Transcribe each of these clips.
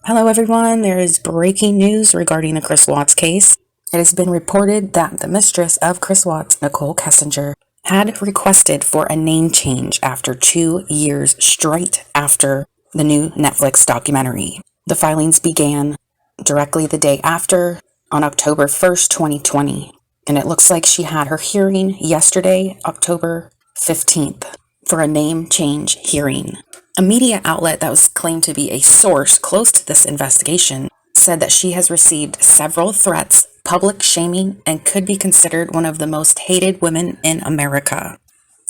Hello, everyone. There is breaking news regarding the Chris Watts case. It has been reported that the mistress of Chris Watts, Nicole Kessinger, had requested for a name change after 2 years straight after the new Netflix documentary. The filings began directly the day after, on October 1st, 2020, and it looks like she had her hearing yesterday, October 15th, for a name change hearing. A media outlet that was claimed to be a source close to this investigation said that she has received several threats, public shaming, and could be considered one of the most hated women in America.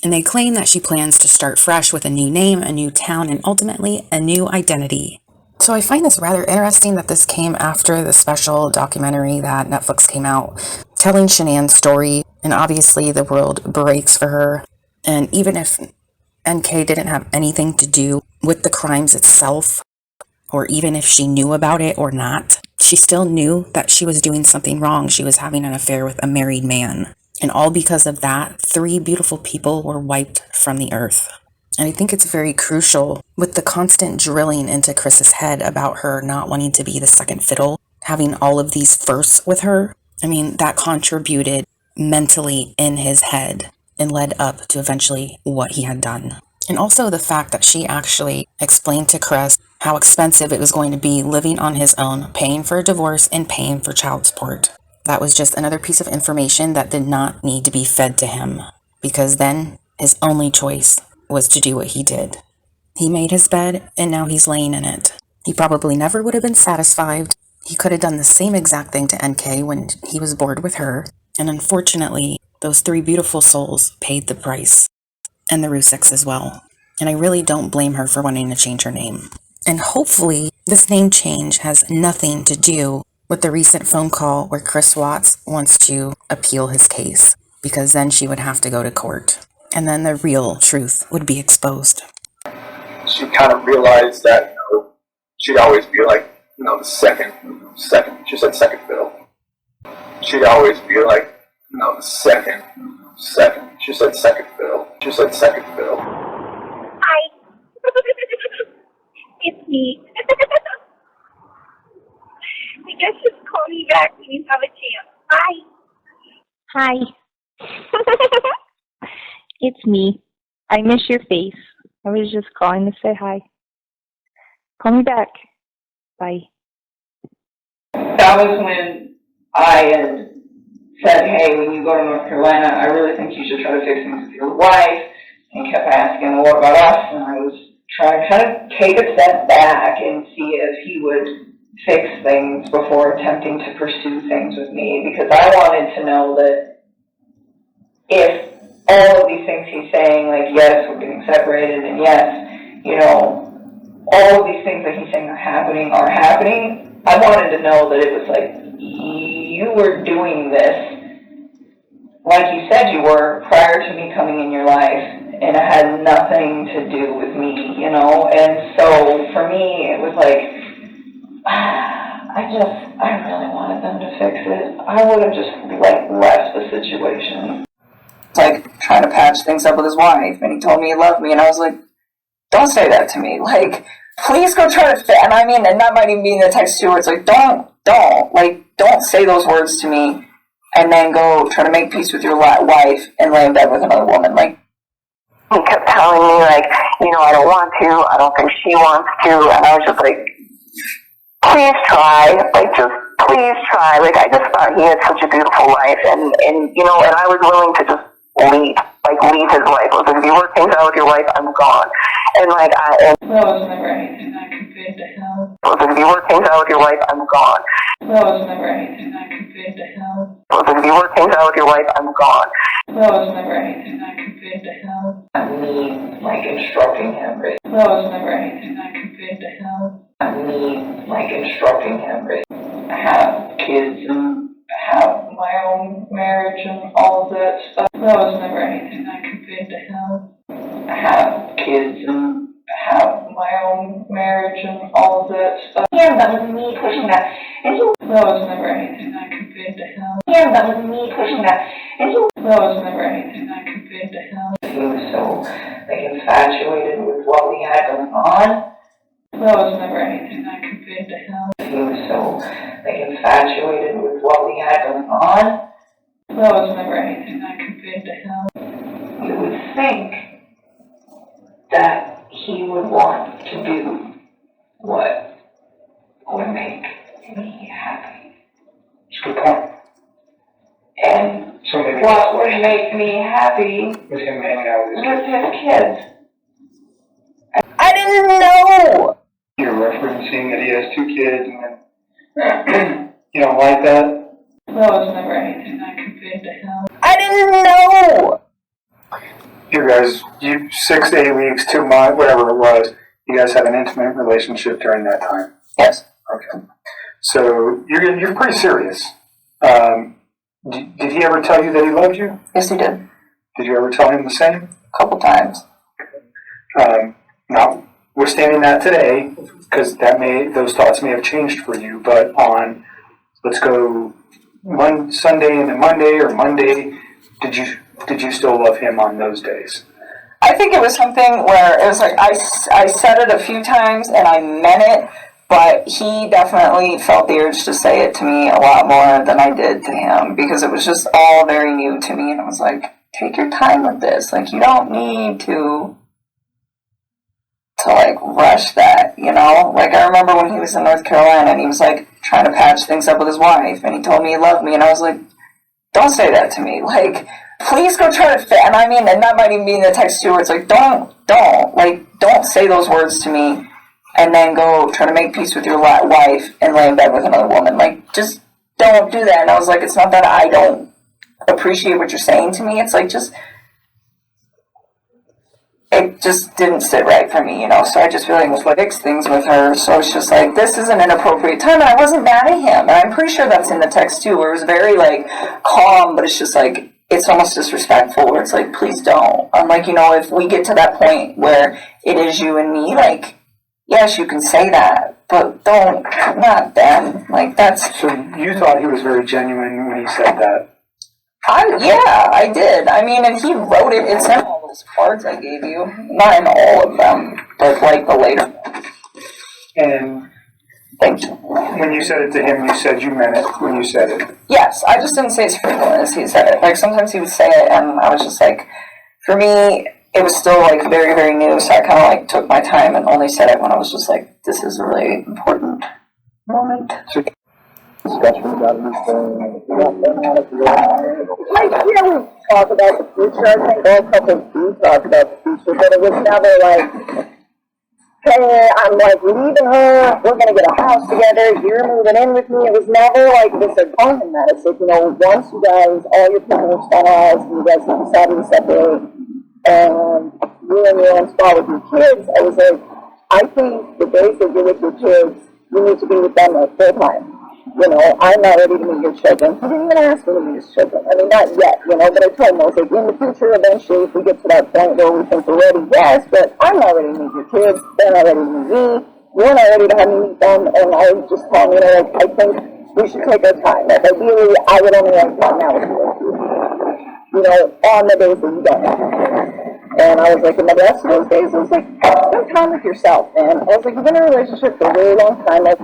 And they claim that she plans to start fresh with a new name, a new town, and ultimately a new identity. So I find this rather interesting that this came after the special documentary that Netflix came out telling Shanann's story, and obviously the world breaks for her. And even if NK didn't have anything to do with the crimes itself, or even if she knew about it or not, she still knew that she was doing something wrong. She was having an affair with a married man. And all because of that, 3 beautiful people were wiped from the earth. And I think it's very crucial with the constant drilling into Chris's head about her not wanting to be the second fiddle, having all of these firsts with her. I mean, that contributed mentally in his head and led up to eventually what he had done. And also the fact that she actually explained to Chris how expensive it was going to be living on his own, paying for a divorce and paying for child support. That was just another piece of information that did not need to be fed to him, because then his only choice was to do what he did. He made his bed and now he's laying in it. He probably never would have been satisfied. He could have done the same exact thing to NK when he was bored with her. And unfortunately, those 3 beautiful souls paid the price. And the Rusiks as well. And I really don't blame her for wanting to change her name. And hopefully, this name change has nothing to do with the recent phone call where Chris Watts wants to appeal his case, because then she would have to go to court. And then the real truth would be exposed. She kind of realized that, she'd always be like, the second, she said second fiddle. She'd always be like, the second, she said second fiddle. Hi. It's me. I guess just call me back when you have a chance. Hi. Hi. It's me. I miss your face. I was just calling to say hi. Call me back. Bye. That was when I had said, hey, when you go to North Carolina, I really think you should try to fix things with your wife. And kept asking, well, what about us? And I was trying to kind of take a step back and see if he would fix things before attempting to pursue things with me, because I wanted to know that if all of these things he's saying, like, yes, we're getting separated, and yes, all of these things that he's saying are happening, I wanted to know that it was like, you were doing this like you said you were prior to me coming in your life, and it had nothing to do with me, and so for me it was like, I really wanted them to fix it. I would have just left the situation. Like trying to patch things up with his wife, and he told me he loved me, and I was like, don't say that to me, please go try to and I mean, and that might even be in the text too, where it's like, don't say those words to me and then go try to make peace with your wife and lay in bed with another woman. He kept telling me, I don't want to, I don't think she wants to, and I was just like, please try, just please try. I just thought he had such a beautiful life, and I was willing to just leave his life. I was like, if you work things out with your wife, I'm gone. And that was never anything that compared to him. I was like, if you work things out with your wife, I'm gone. That was never anything that compared to him. I was like, if you work things out with your wife, I'm gone. That was never anything that compared to him. Me, instructing him. That was never anything that compared to him. Me, instructing him. I have kids and have my own marriage and all of that stuff. That was never anything that compared to him. I have kids and have my own marriage and all of that stuff. Yeah, that was me pushing that. And that was never anything that compared to him. Yeah, that was me pushing that. And that was never anything that compared to him. He was so infatuated with what we had going on. That was never anything that compared to him. infatuated with what we had going on. That was never anything I conveyed to him. You would think that he would want to do what would make me happy. That's a good point. And So maybe what would make me happy with him hanging out with with his kids. I didn't know! you're referencing that he has 2 kids and then you don't like that? That was never anything I conveyed to him. I didn't know! You guys, 6 to 8 weeks, 2 months, whatever it was, you guys had an intimate relationship during that time? Yes. Okay. So you're pretty serious. Did he ever tell you that he loved you? Yes, he did. Did you ever tell him the same? A couple times. Now, we're standing that today, because those thoughts may have changed for you, but let's go Sunday into Monday, or Monday, did you still love him on those days? I think it was something where it was like I said it a few times and I meant it, but he definitely felt the urge to say it to me a lot more than I did to him, because it was just all very new to me, and it was like, take your time with this. Like, you don't need to like rush that, you know? Like, I remember when he was in North Carolina and he was like trying to patch things up with his wife, and he told me he loved me, and I was like, don't say that to me. Like, please go try to fit. And I mean, and that might even be in the text too, where it's like, don't say those words to me and then go try to make peace with your wife and lay in bed with another woman. Like, just don't do that. And I was like, it's not that I don't appreciate what you're saying to me. It's like, it just didn't sit right for me, you know? So I just really fixed things with her. So it's just like, this is an inappropriate time. And I wasn't mad at him. And I'm pretty sure that's in the text too, where it was very like calm, but it's just like, it's almost disrespectful, where it's like, please don't. I'm like, you know, if we get to that point where it is you and me, like, yes, you can say that, but don't, not then. Like, that's... So you thought he was very genuine when he said that? Yeah, I did. I mean, and he wrote it. It's in all those cards I gave you. Not in all of them, but like the later ones. And thank you. When you said it to him, you said you meant it when you said it? Yes, I just didn't say it as frequently as he said it. Like, sometimes he would say it, and I was just like, for me, it was still like very, very new, so I kind of like took my time and only said it when I was just like, this is a really important moment. We talk about the future. I think all couples do talk about the future, but it was never like, hey, I'm like leaving her, we're gonna get a house together, you're moving in with me. It was never like this appointment that. It's like, you know, once you guys, all your parents finalized, and you guys have decided to separate, and you're in your own spot with your kids, I was like, I think the days that you're with your kids, you need to be with them like full time. You know, I'm not ready to meet your children. He didn't even ask me to meet his children. I mean, not yet, you know, but I told him, I was like, in the future, eventually, if we get to that point where we think we're ready, yes, but I'm not ready to meet your kids. They're not ready to meet me. You're not ready to have me meet them. And I just told him, you know, like, I think we should take our time. Like, ideally, I would only like one now with you know, on the days that you don't have me. And I was like, in the rest of those days, I was like, spend time with yourself, man. I was like, you've been in a relationship for a really long time. Like,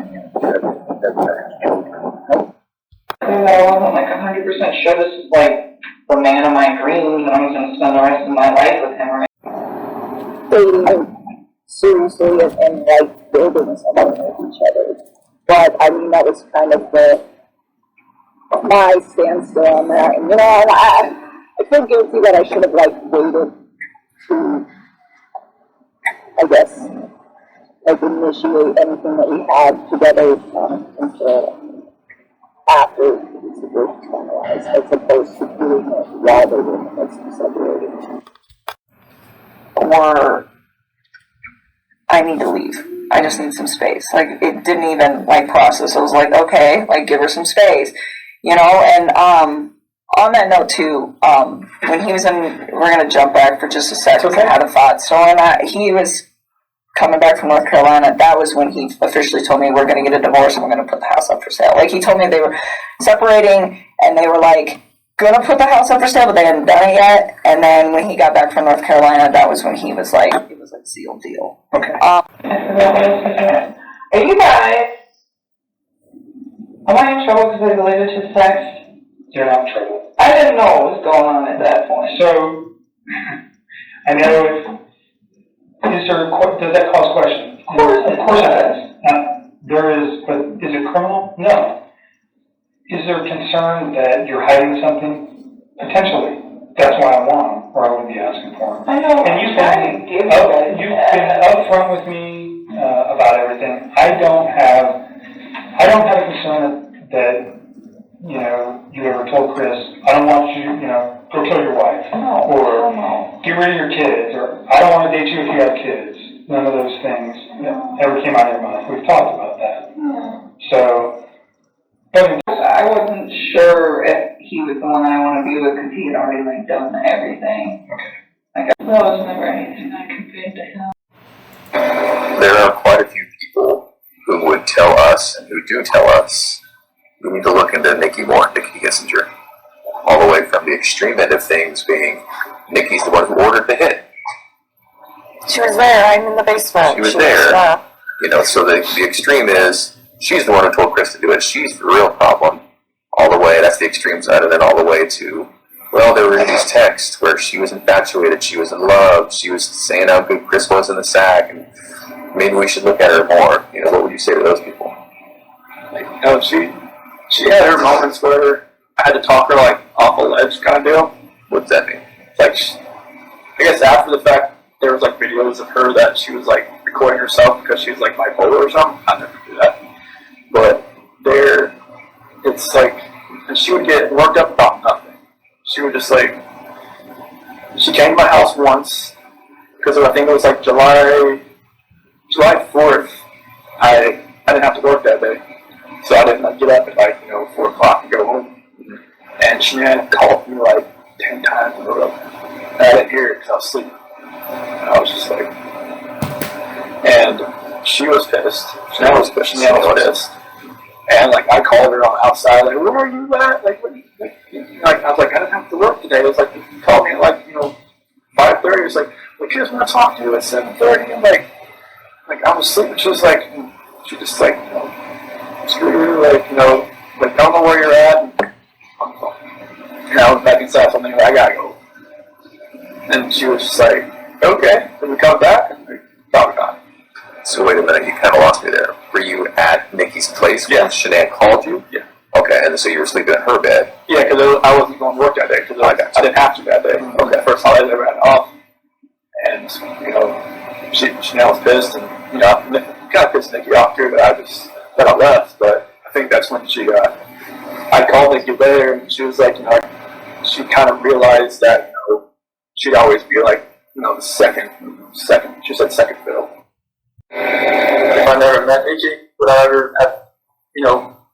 I wasn't like 100% sure this was like the man of my dreams and I was going to spend the rest of my life with him. dating seriously and like building something with each other. But I mean, that was kind of my standstill on that. And you know, I feel guilty that I should have like waited to, I guess, like initiate anything that we had together until after the situation finalized, as opposed to doing it while they were in the midst of separating. Or I need to leave. I just need some space. Like, it didn't even like process. I was like, okay, like give her some space, you know. And on that note too, when he was in, we're gonna jump back for just a second. I had a thought. So when he was coming back from North Carolina, that was when he officially told me we're going to get a divorce and we're going to put the house up for sale. Like, he told me they were separating and they were like going to put the house up for sale, but they hadn't done it yet. And then when he got back from North Carolina, that was when he was like, it was like sealed deal. Okay. Hey, you guys, I want I in trouble because I deleted his text? You're not in trouble. I didn't know what was going on at that point. So, I know, does that cause questions? Of course it does. There is, but is it criminal? No. Is there concern that you're hiding something? Potentially. That's why I want them, or I wouldn't be asking for them. I know. And you've been upfront with me about everything. I don't have a concern that, you know, you ever told Chris, I don't want you, you know, go kill your wife. No. Or No. get rid of your kids. Or I don't want to date you if you have kids. None of those things ever came out of your mouth. We've talked about that. Yeah. So, but I wasn't sure if he was the one I want to be with because he had already like done everything. okay. Like, there was never anything I conveyed to him. There are quite a few people who would tell us, and who do tell us, we need to look into Nikki more, Nikki Kissinger. All the way from the extreme end of things being, Nikki's the one who ordered the hit. She was there. I'm in the basement. She was there. You know, so the extreme is, she's the one who told Chris to do it. She's the real problem. All the way, that's the extreme side, and then all the way to, well, there were these texts where she was infatuated, she was in love, she was saying how good Chris was in the sack, and maybe we should look at her more. You know, what would you say to those people? Like, you know, she had her moments where I had to talk her like off a ledge kind of deal. What's that mean? Like, I guess after the fact, there was like videos of her that she was like recording herself because she was like bipolar or something. I never do that. But it's like, and she would get worked up about nothing. She would just like, she came to my house once because I think it was like July 4th. I didn't have to work that day, so I didn't get up at like 4 o'clock and go home. And Shanann called me like 10 times in a row. And I didn't hear it because I was sleeping. And I was just like, and she was pissed. Shanann was pissed. And like I called her on the outside, like, where are you at? Like, what? Like I was like, I didn't have to work today. It was like, you called me at like 5:30. It's like, we just want to talk to you at 7:30. And like I was sleeping. She was like, she just like, screw you, like like don't know where you're at. And I was back inside. So I'm like, I gotta go. And she was just like, okay. Then we come back and we talk about it. So wait a minute, you kind of lost me there. Were you at Nikki's place when Shanann called you? Yeah. Okay, and so you were sleeping in her bed. Yeah, because I wasn't going to work that day because I didn't have to that day. Okay. First time I ever had off, and Shanann was pissed, and kind of pissed Nikki off too that I left. But I think that's when I called Nikki later, and she was like, she kind of realized that she'd always be like the second. She said second fiddle. If I never met Nikki, would I ever have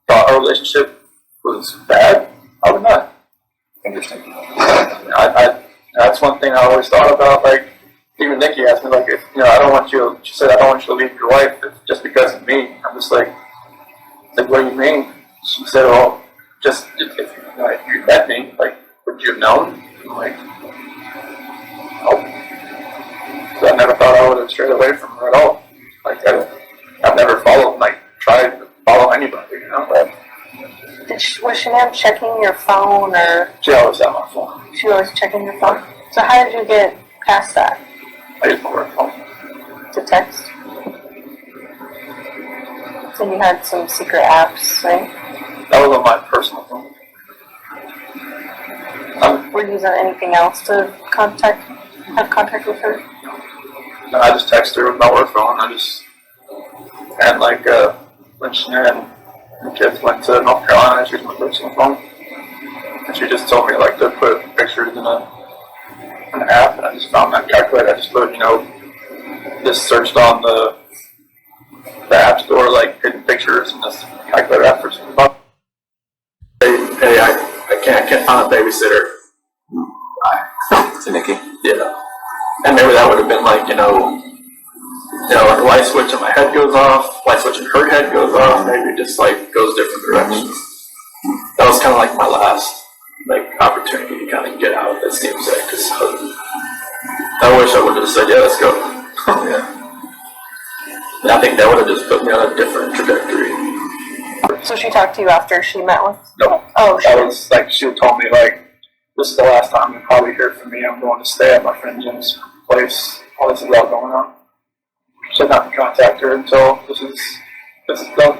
thought our relationship was bad? I would not. Interesting. That's one thing I always thought about. Like, even Nikki asked me, like, if I don't want you. She said, I don't want you to leave your wife just because of me. I'm just like, what do you mean? She said, well, just if you met me, like, would you have known? I'm like, oh. So I never thought I would have strayed away from her at all. Like, I've never tried to follow anybody, but. Was Shanann checking your phone, or? She always had my phone. She always checking your phone? So how did you get past that? I used my work phone. To text? So you had some secret apps, right? That was on my personal phone. Were you using anything else to have contact with her? No, I just texted her with my work phone. And like, when Shanann and the kids went to North Carolina, she used my personal phone. And she just told me, like, to put pictures in an app, and I just found that calculator. I just put, just searched on the app store, like, hidden pictures, and this calculator app for some fun. Hey, I can't find a babysitter. To Nikki? Yeah. And maybe that would have been like, like a light switch in my head goes off, light switch in her head goes off, maybe it just like goes different directions. That was kind of like my last opportunity to kind of get out, it seems like, because I wish I would have said, yeah, let's go. Yeah. And I think that would have just put me on a different trajectory. So she talked to you after she met with? Nope. Oh, she That did. was like, she had told me like, this is the last time you probably hear from me. I'm going to stay at my friend Jim's place while this is all going on. So not to contact her until this is done.